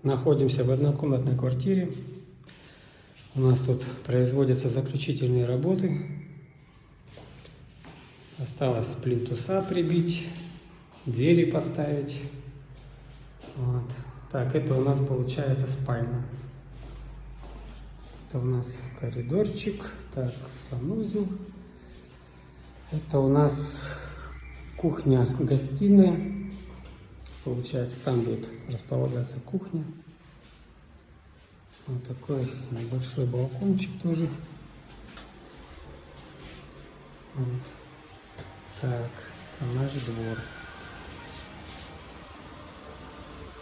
находимся в однокомнатной квартире. У нас тут производятся заключительные работы. Осталось плинтуса прибить, двери поставить. Вот. Так, это у нас получается спальня. Это у нас коридорчик. Так, санузел. Это у нас кухня-гостиная. Получается, там будет располагаться кухня. Вот такой небольшой балкончик тоже. Вот. Так, это наш двор.